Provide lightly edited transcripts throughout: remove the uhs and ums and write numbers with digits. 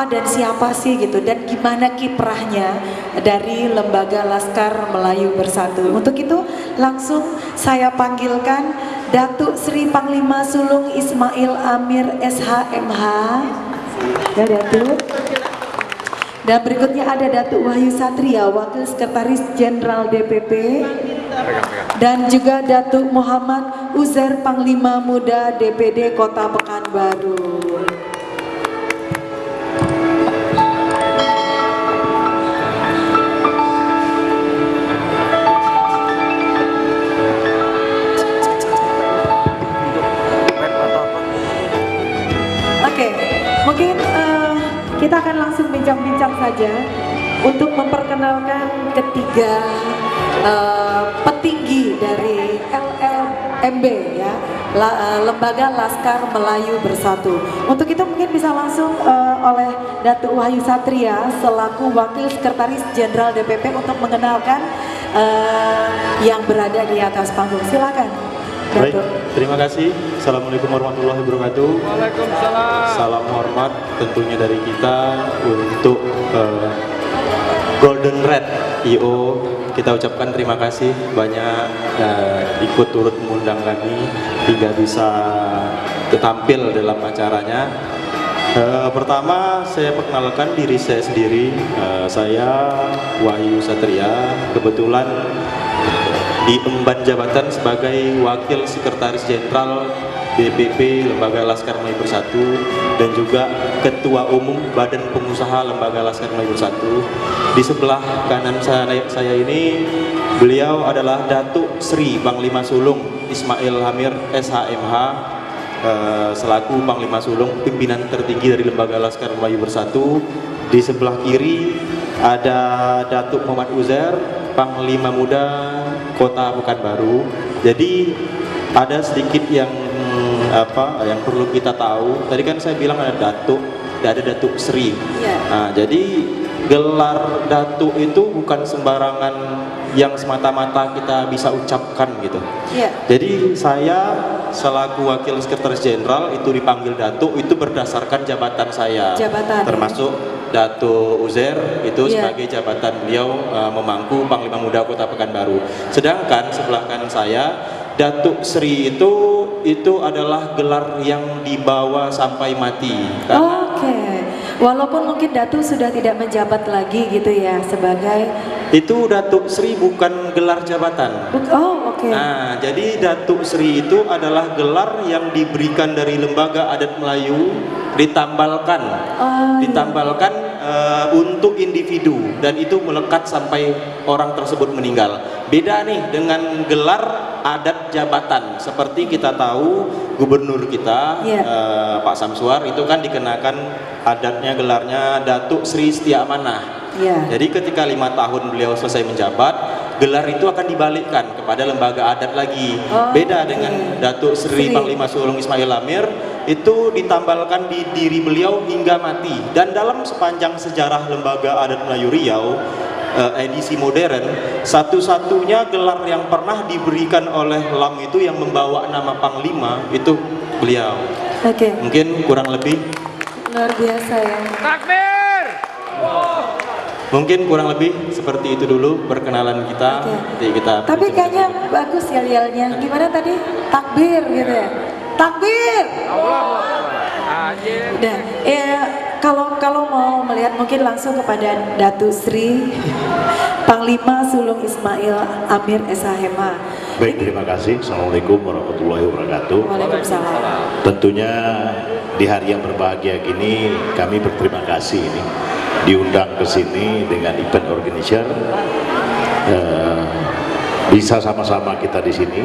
apa dan siapa sih gitu, dan gimana kiprahnya dari Lembaga Laskar Melayu Bersatu. Untuk itu langsung saya panggilkan Datuk Sri Panglima Sulung Ismail Amir SHMH. Ya Datuk. Dan berikutnya ada Datuk Wahyu Satria, Wakil Sekretaris Jenderal DPP. Dan juga Datuk Muhammad Uzair, Panglima Muda DPD Kota Pekanbaru. Oke, mungkin kita akan langsung bincang-bincang saja untuk memperkenalkan ketiga petinggi dari LLMB ya, Lembaga Laskar Melayu Bersatu. Untuk itu mungkin bisa langsung oleh Datuk Wahyu Satria selaku Wakil Sekretaris Jenderal DPP untuk mengenalkan yang berada di atas panggung. Silakan. Baik, terima kasih. Assalamualaikum warahmatullahi wabarakatuh. Waalaikumsalam. Salam hormat tentunya dari kita untuk Golden Red IO. Kita ucapkan terima kasih banyak ikut turut mengundang kami hingga bisa tampil dalam acaranya. Pertama saya perkenalkan diri saya sendiri. Saya Wahyu Satria, kebetulan diemban jabatan sebagai Wakil Sekretaris Jenderal DPP Lembaga Laskar Melayu Bersatu dan juga Ketua Umum Badan Pengusaha Lembaga Laskar Melayu Bersatu. Di sebelah kanan saya ini beliau adalah Datuk Sri Panglima Sulung Ismail Amir SHMH selaku Panglima Sulung pimpinan tertinggi dari Lembaga Laskar Melayu Bersatu. Di sebelah kiri ada Datuk Muhammad Uzair, Panglima Muda Kota Pekanbaru. Jadi ada sedikit yang perlu kita tahu. Tadi kan saya bilang ada Datuk, ada Datuk Sri. Nah, jadi gelar Datuk itu bukan sembarangan yang semata-mata kita bisa ucapkan gitu. Jadi saya selaku Wakil Sekretaris Jenderal itu dipanggil Datuk itu berdasarkan jabatan saya. Termasuk Datuk Uzair itu sebagai jabatan beliau memangku Panglima Muda Kota Pekanbaru. Sedangkan sebelah kanan saya Datuk Sri itu adalah gelar yang dibawa sampai mati. Walaupun mungkin Datuk sudah tidak menjabat lagi gitu ya sebagai itu Datuk Sri bukan gelar jabatan. Nah, jadi Datuk Sri itu adalah gelar yang diberikan dari Lembaga Adat Melayu ditambalkan untuk individu dan itu melekat sampai orang tersebut meninggal. Beda nih dengan gelar adat jabatan. Seperti kita tahu gubernur kita Pak Samsuar itu kan dikenakan adatnya gelarnya Datuk Sri Setia Amanah. Jadi ketika 5 tahun beliau selesai menjabat, gelar itu akan dibalikkan kepada lembaga adat lagi. Beda dengan Datuk Sri Panglima Sulung Ismail Amir itu ditambalkan di diri beliau hingga mati. Dan dalam sepanjang sejarah Lembaga Adat Melayu Riau edisi modern, satu-satunya gelar yang pernah diberikan oleh LAM itu yang membawa nama Panglima itu beliau. Mungkin kurang lebih luar biasa ya. Takbir. Mungkin kurang lebih seperti itu dulu perkenalan kita. Tapi kayaknya bagus ya yelnya. Gimana tadi? Takbir gitu ya. Takbir. Udah. Kalau mau melihat mungkin langsung kepada Datuk Sri Panglima Sulung Ismail Amir SHMH. Baik, terima kasih. Assalamualaikum warahmatullahi wabarakatuh. Waalaikumsalam. Tentunya di hari yang berbahagia gini kami berterima kasih ini diundang ke sini dengan event organizer. Bisa sama-sama kita di sini.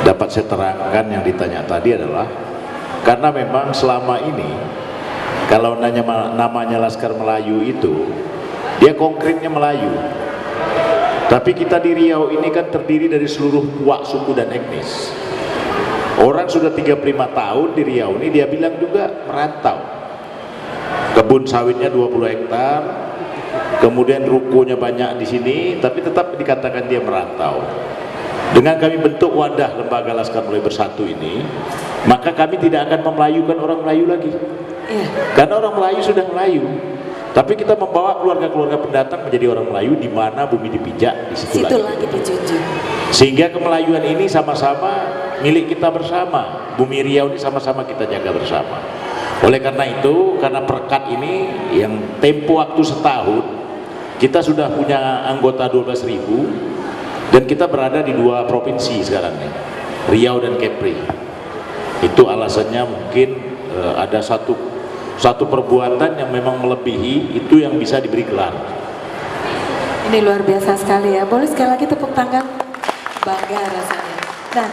Dapat saya terangkan yang ditanya tadi adalah karena memang selama ini kalau namanya Laskar Melayu itu dia konkretnya Melayu. Tapi kita di Riau ini kan terdiri dari seluruh puak, suku dan etnis. Orang sudah 35 tahun di Riau ini dia bilang juga merantau. Kebun sawitnya 20 hektar, kemudian rukonya banyak di sini, tapi tetap dikatakan dia merantau. Dengan kami bentuk wadah Lembaga Laskar Melayu Bersatu ini, maka kami tidak akan memelayukan orang Melayu lagi. Iya. Karena orang Melayu sudah Melayu. Tapi kita membawa keluarga-keluarga pendatang menjadi orang Melayu di mana bumi dipijak di situ Situ lagi. lagi dijunjung. Sehingga kemelayuan ini sama-sama milik kita bersama. Bumi Riau ini sama-sama kita jaga bersama. Oleh karena itu, karena perkat ini yang tempo waktu setahun, kita sudah punya anggota 12.000 dan kita berada di 2 provinsi sekarang nih, Riau dan Kepri. Itu alasannya mungkin ada satu perbuatan yang memang melebihi itu yang bisa diberi gelar. Ini luar biasa sekali ya. Boleh sekali lagi tepuk tangan? Bangga rasanya. Nah,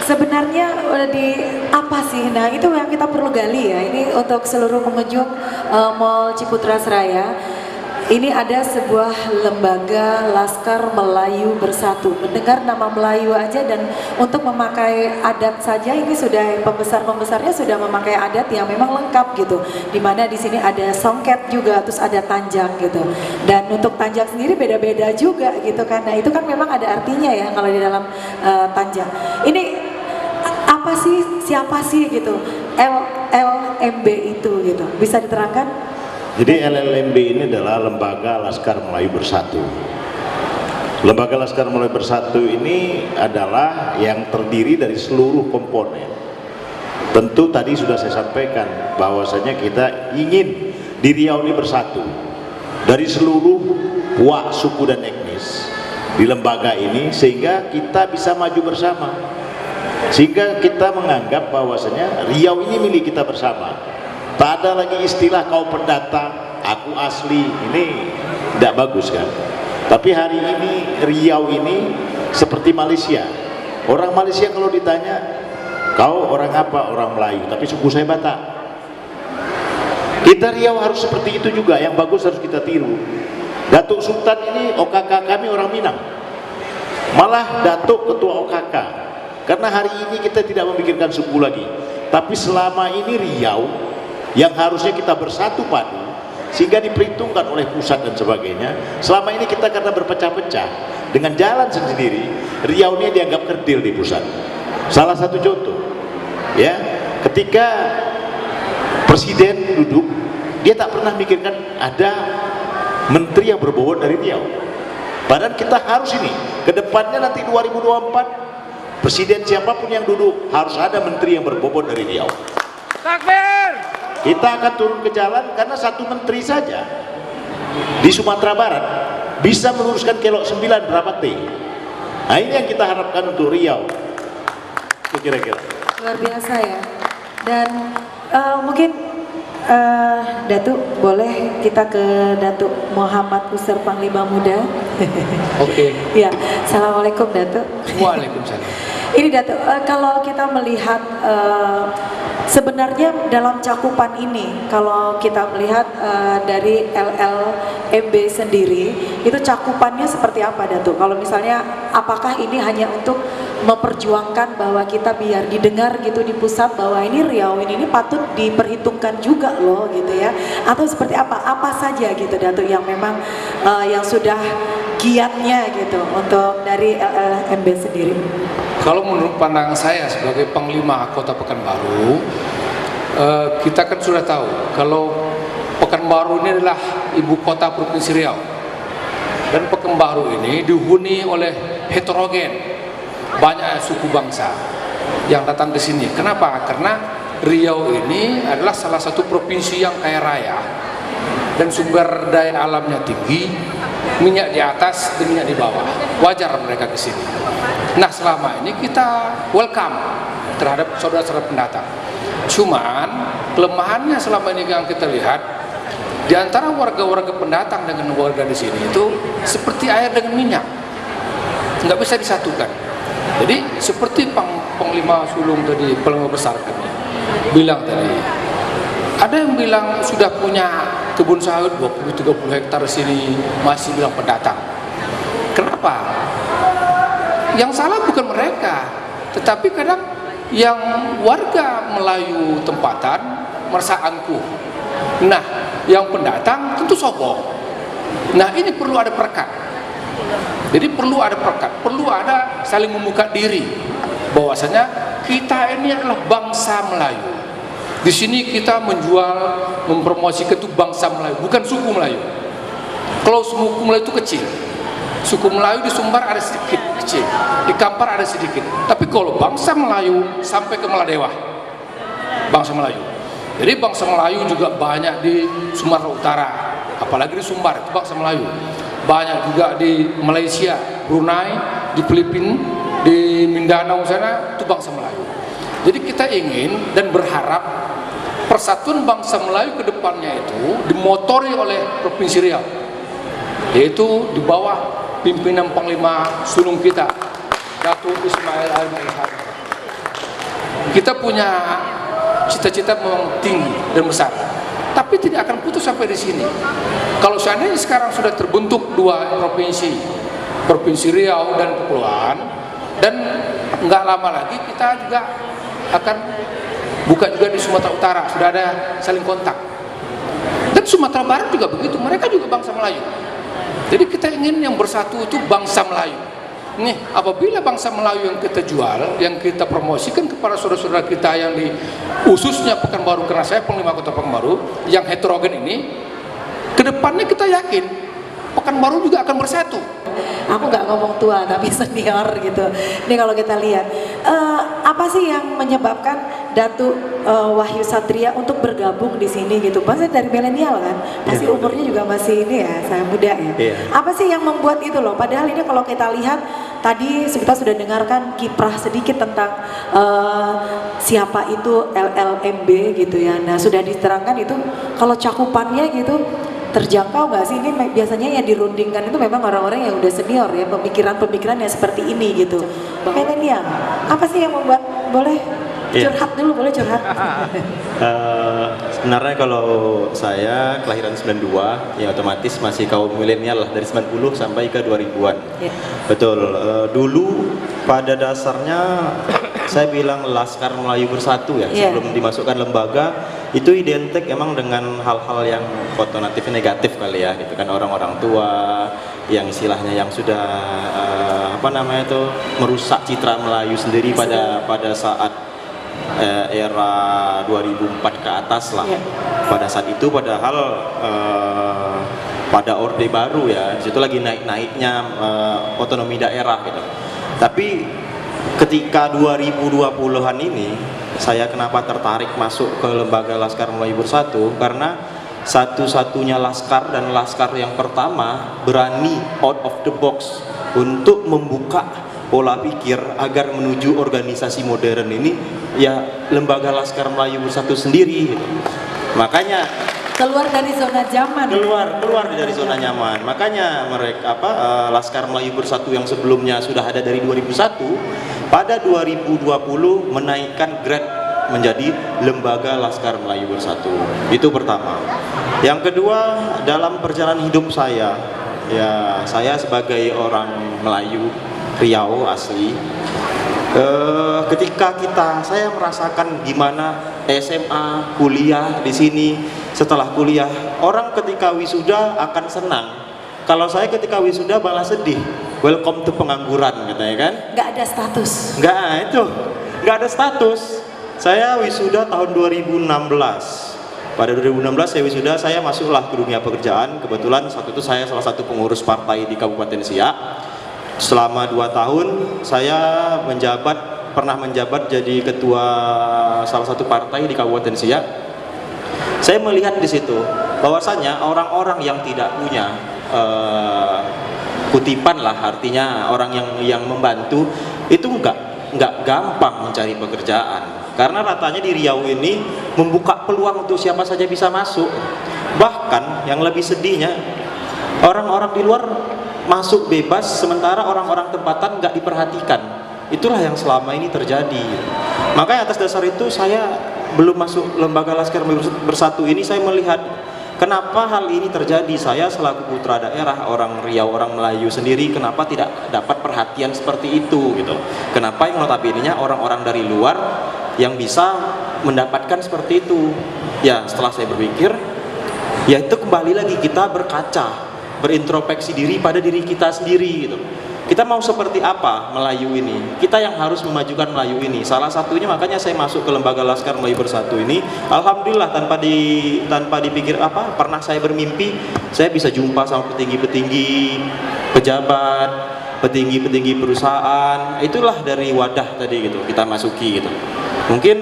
sebenarnya di apa sih? Nah, itu yang kita perlu gali ya. Ini untuk seluruh pengunjung Mall Ciputra Seraya. Ini ada sebuah lembaga Laskar Melayu Bersatu. Mendengar nama Melayu aja dan untuk memakai adat saja ini sudah pembesar-pembesarnya sudah memakai adat yang memang lengkap gitu. Dimana di sini ada songket juga, terus ada tanjak gitu. Dan untuk tanjak sendiri beda-beda juga gitu kan. Nah itu kan memang ada artinya ya kalau di dalam tanjak. Ini apa sih, siapa sih gitu LLMB itu gitu? Bisa diterangkan? Jadi LLMB ini adalah Lembaga Laskar Melayu Bersatu. Lembaga Laskar Melayu Bersatu ini adalah yang terdiri dari seluruh komponen. Tentu tadi sudah saya sampaikan bahwasanya kita ingin di Riau ini bersatu dari seluruh puak, suku dan etnis di lembaga ini sehingga kita bisa maju bersama. Sehingga kita menganggap bahwasanya Riau ini milik kita bersama. Tak ada lagi istilah kau pendatang, aku asli. Ini tidak bagus kan. Tapi hari ini Riau ini seperti Malaysia. Orang Malaysia kalau ditanya, kau orang apa? Orang Melayu, tapi suku saya Batak. Kita Riau harus seperti itu juga. Yang bagus harus kita tiru. Datuk Sultan ini OKK kami orang Minang. Malah Datuk Ketua OKK. Karena hari ini kita tidak memikirkan suku lagi. Tapi selama ini Riau yang harusnya kita bersatu padu sehingga diperhitungkan oleh pusat dan sebagainya. Selama ini kita karena berpecah-pecah dengan jalan sendiri, Riau ini dianggap kerdil di pusat. Salah satu contoh ya, ketika presiden duduk, dia tak pernah mikirkan ada menteri yang berbobot dari Riau. Padahal kita harus ini ke depannya nanti 2024 presiden siapapun yang duduk harus ada menteri yang berbobot dari Riau. Takbir! Kita akan turun ke jalan karena satu menteri saja di Sumatera Barat bisa meluruskan kelok 9 berapa T. Nah ini yang kita harapkan untuk Riau. Itu kira-kira. Luar biasa ya. Dan mungkin Datuk boleh kita ke Datuk Muhammad Kusar Panglima Muda. Oke. Ya, Assalamualaikum Datuk. Waalaikumsalam. Ini Datuk, kalau kita melihat sebenarnya dalam cakupan ini, kalau kita melihat dari LLMB sendiri, itu cakupannya seperti apa Datuk? Kalau misalnya, apakah ini hanya untuk memperjuangkan bahwa kita biar didengar gitu di pusat bahwa ini Riau ini patut diperhitungkan juga loh gitu ya? Atau seperti apa? Apa saja gitu Datuk yang memang yang sudah giatnya gitu untuk dari LLMB sendiri? Kalau menurut pandangan saya sebagai Panglima Kota Pekanbaru, kita kan sudah tahu kalau Pekanbaru ini adalah ibu kota Provinsi Riau. Dan Pekanbaru ini dihuni oleh heterogen, banyak suku bangsa yang datang ke sini. Kenapa? Karena Riau ini adalah salah satu provinsi yang kaya raya dan sumber daya alamnya tinggi, minyak di atas dan minyak di bawah. Wajar mereka ke sini. Nah, selama ini kita welcome terhadap saudara-saudara pendatang. Cuman kelemahannya selama ini yang kita lihat di antara warga-warga pendatang dengan warga di sini itu seperti air dengan minyak, nggak bisa disatukan. Jadi seperti Panglima Sulung tadi, Panglima Besar kami bilang tadi, ada yang bilang sudah punya kebun sawit 20-30 hektar sini masih bilang pendatang. Kenapa? Yang salah bukan mereka, tetapi kadang yang warga Melayu tempatan merasa angkuh. Nah, yang pendatang tentu sombong. Nah, ini perlu ada perekat. Jadi perlu ada perekat, perlu ada saling membuka diri bahwasanya kita ini adalah bangsa Melayu. Di sini kita menjual, mempromosikan itu bangsa Melayu, bukan suku Melayu. Kalau suku Melayu itu kecil, suku Melayu di Sumbar ada sedikit kecil, di Kampar ada sedikit. Tapi kalau bangsa Melayu sampai ke Maladewa, bangsa Melayu. Jadi bangsa Melayu juga banyak di Sumatera Utara, apalagi di Sumbar itu bangsa Melayu. Banyak juga di Malaysia, Brunei, di Filipina, di Mindanao sana itu bangsa Melayu. Jadi kita ingin dan berharap persatuan bangsa Melayu ke depannya itu dimotori oleh Provinsi Riau, yaitu di bawah pimpinan Panglima Sulung kita, Datuk Ismail Al-Marham. Kita punya cita-cita memang tinggi dan besar, tapi tidak akan putus sampai di sini. Kalau seandainya sekarang sudah terbentuk dua provinsi, Provinsi Riau dan Kepulauan, dan nggak lama lagi kita juga akan buka juga di Sumatera Utara, sudah ada saling kontak. Dan Sumatera Barat juga begitu, mereka juga bangsa Melayu. Jadi kita ingin yang bersatu itu bangsa Melayu. Nih, apabila bangsa Melayu yang kita jual, yang kita promosikan kepada saudara-saudara kita yang di khususnya Pekanbaru, karena saya Panglima Kota Pekanbaru yang heterogen ini, kedepannya kita yakin Pekanbaru juga akan bersatu. Aku nggak ngomong tua tapi senior gitu. Ini kalau kita lihat, apa sih yang menyebabkan Datuk Wahyu Satria untuk bergabung di sini gitu? Pasti dari milenial kan, pasti umurnya juga masih ini ya, saya muda ya. Apa sih yang membuat itu loh? Padahal ini kalau kita lihat tadi kita sudah dengarkan kiprah sedikit tentang siapa itu LLMB gitu ya. Nah sudah diterangkan itu kalau cakupannya gitu. Terjangkau nggak sih ini biasanya yang dirundingkan itu memang orang-orang yang udah senior ya, pemikiran-pemikiran yang seperti ini gitu. Milenial, apa sih yang membuat, boleh curhat dulu, boleh curhat? Sebenarnya kalau saya kelahiran 92, ya otomatis masih kaum milenial lah, dari 90 sampai ke 2000-an. Betul, dulu pada dasarnya saya bilang Laskar Melayu Bersatu ya, sebelum dimasukkan lembaga, itu identik emang dengan hal-hal yang konotatif negatif kali ya, gitu kan, orang-orang tua yang istilahnya yang sudah apa namanya itu merusak citra Melayu sendiri pada saat era 2004 ke atas lah. Pada saat itu padahal pada Orde Baru ya, disitu lagi naik-naiknya otonomi daerah gitu. Tapi ketika 2020-an ini, saya kenapa tertarik masuk ke lembaga Laskar Melayu Bersatu, karena satu-satunya laskar dan laskar yang pertama berani out of the box untuk membuka pola pikir agar menuju organisasi modern ini, ya lembaga Laskar Melayu Bersatu sendiri. Makanya keluar dari zona zaman. Keluar dari zona nyaman. Makanya mereka Laskar Melayu Bersatu yang sebelumnya sudah ada dari 2001, pada 2020 menaikkan grade menjadi lembaga Laskar Melayu Bersatu. Itu pertama. Yang kedua, dalam perjalanan hidup saya, ya saya sebagai orang Melayu Riau asli, ketika saya merasakan gimana SMA, kuliah di sini. Setelah kuliah, orang ketika wisuda akan senang. Kalau saya ketika wisuda malah sedih. Welcome to pengangguran, katanya kan? Nggak ada status. Nggak ada status. Saya wisuda tahun 2016. Pada 2016 saya wisuda, saya masuklah ke dunia pekerjaan. Kebetulan saat itu saya salah satu pengurus partai di Kabupaten Siak. Selama 2 tahun saya pernah menjabat jadi ketua salah satu partai di Kabupaten Siak. Saya melihat di situ bahwasanya orang-orang yang tidak punya kutipan lah, artinya orang yang membantu itu nggak gampang mencari pekerjaan, karena ratanya di Riau ini membuka peluang untuk siapa saja bisa masuk. Bahkan yang lebih sedihnya, orang-orang di luar masuk bebas, sementara orang-orang tempatan nggak diperhatikan. Itulah yang selama ini terjadi. Makanya atas dasar itu saya belum masuk lembaga Laskar Bersatu ini, saya melihat kenapa hal ini terjadi. Saya selaku putra daerah, orang Riau, orang Melayu sendiri, kenapa tidak dapat perhatian seperti itu gitu. Kenapa yang notabene-nya orang-orang dari luar yang bisa mendapatkan seperti itu. Ya setelah saya berpikir, ya itu kembali lagi kita berkaca, berintrospeksi diri pada diri kita sendiri gitu. kita mau seperti apa Melayu ini? Kita yang harus memajukan Melayu ini. Salah satunya makanya saya masuk ke lembaga Laskar Melayu Bersatu ini. Alhamdulillah tanpa dipikir apa, pernah saya bermimpi saya bisa jumpa sama petinggi-petinggi pejabat, petinggi-petinggi perusahaan. Itulah dari wadah tadi gitu kita masuki gitu. Mungkin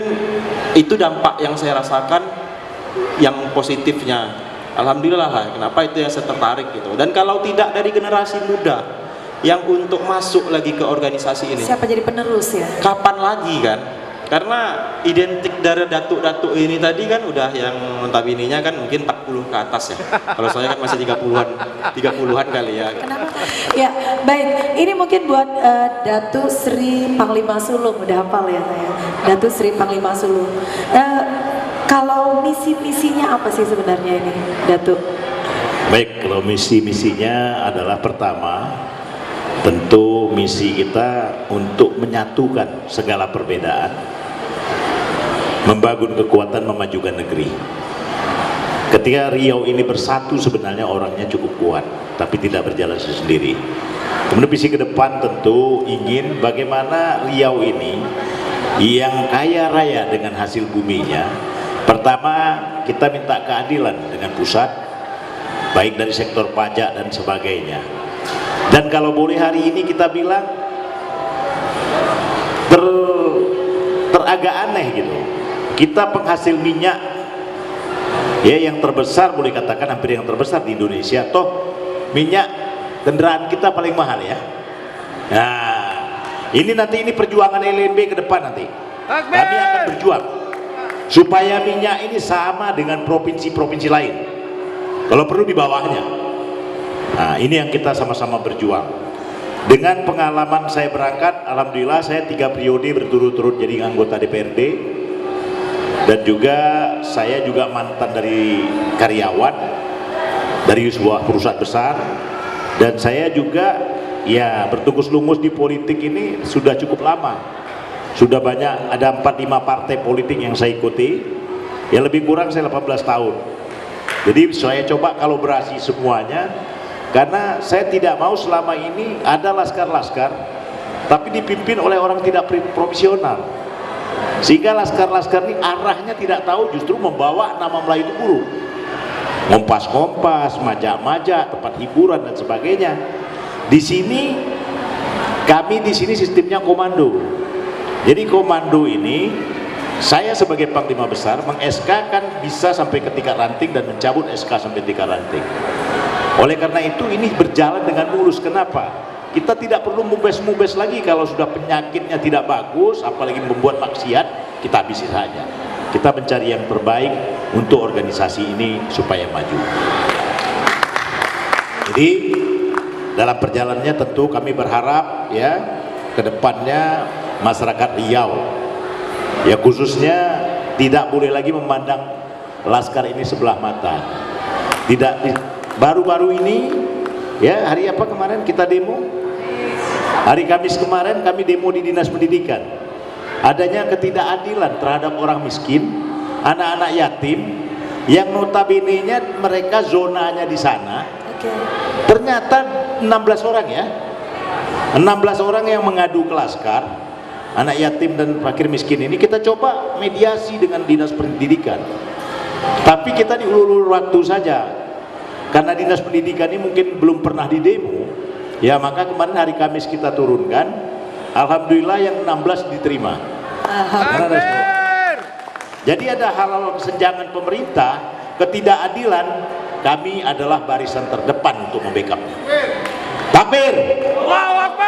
itu dampak yang saya rasakan yang positifnya. Alhamdulillah lah, kenapa itu yang saya tertarik gitu. Dan kalau tidak dari generasi muda yang untuk masuk lagi ke organisasi ini, Siapa jadi penerus ya? kapan lagi kan? Karena identik dari datuk-datuk ini tadi kan udah yang notabene-nya kan mungkin 40 ke atas ya. Kalau saya kan masih 30-an kali ya. Kenapa? Ya, baik. Ini mungkin buat Datuk Sri Panglima Sulung, udah hafal ya saya. Datuk Sri Panglima Sulung. Kalau misi-misinya apa sih sebenarnya ini, Datuk? Baik, kalau misi-misinya adalah pertama, tentu misi kita untuk menyatukan segala perbedaan, membangun kekuatan, memajukan negeri. Ketika Riau ini bersatu sebenarnya orangnya cukup kuat, tapi tidak berjalan sendiri. Kemudian visi ke depan tentu ingin bagaimana Riau ini yang kaya raya dengan hasil buminya. Pertama, kita minta keadilan dengan pusat, baik dari sektor pajak dan sebagainya. Dan kalau boleh hari ini kita bilang teragak aneh gitu. Kita penghasil minyak ya yang terbesar, boleh katakan hampir yang terbesar di Indonesia. Toh minyak kendaraan kita paling mahal ya. Nah, ini perjuangan LMB ke depan nanti. Kami akan berjuang supaya minyak ini sama dengan provinsi-provinsi lain. Kalau perlu di bawahnya. Nah, ini yang kita sama-sama berjuang. Dengan pengalaman saya berangkat, alhamdulillah saya 3 periode berturut-turut jadi anggota DPRD, dan juga saya juga mantan dari karyawan dari sebuah perusahaan besar, dan saya juga ya bertungkus-lumus di politik ini sudah cukup lama. Sudah banyak, ada 4-5 partai politik yang saya ikuti, ya lebih kurang saya 18 tahun. Jadi saya coba kolaborasi semuanya, karena saya tidak mau selama ini ada laskar-laskar tapi dipimpin oleh orang tidak profesional, sehingga laskar-laskar ini arahnya tidak tahu, justru membawa nama Melayu itu buruk. Ngompas-ngompas, majak-majak, tempat hiburan dan sebagainya. Di sini kami di sini sistemnya komando. Jadi komando ini saya sebagai Panglima Besar meng-SK kan bisa sampai ke tingkat ranting dan mencabut SK sampai tingkat ranting. Oleh karena itu ini berjalan dengan mulus. Kenapa? Kita tidak perlu mubes-mubes lagi. Kalau sudah penyakitnya tidak bagus, apalagi membuat maksiat, kita habisi saja. Kita mencari yang terbaik untuk organisasi ini supaya maju. Jadi dalam perjalanannya tentu kami berharap ya ke depannya masyarakat Riau ya khususnya tidak boleh lagi memandang laskar ini sebelah mata. Tidak, baru-baru ini ya hari apa kemarin kita demo? Hari Kamis kemarin kami demo di Dinas Pendidikan. Adanya ketidakadilan terhadap orang miskin, anak-anak yatim yang notabene-nya mereka zonanya di sana. Ternyata 16 orang ya. 16 orang yang mengadu ke laskar, anak yatim dan fakir miskin ini kita coba mediasi dengan Dinas Pendidikan. Tapi kita diulur-ulur waktu saja. Karena Dinas Pendidikan ini mungkin belum pernah didemo. Ya, maka kemarin hari Kamis kita turunkan. Alhamdulillah yang 16 diterima. Jadi ada hal-hal kesenjangan pemerintah, ketidakadilan, kami adalah barisan terdepan untuk membackup. Takbir. Allahu Akbar.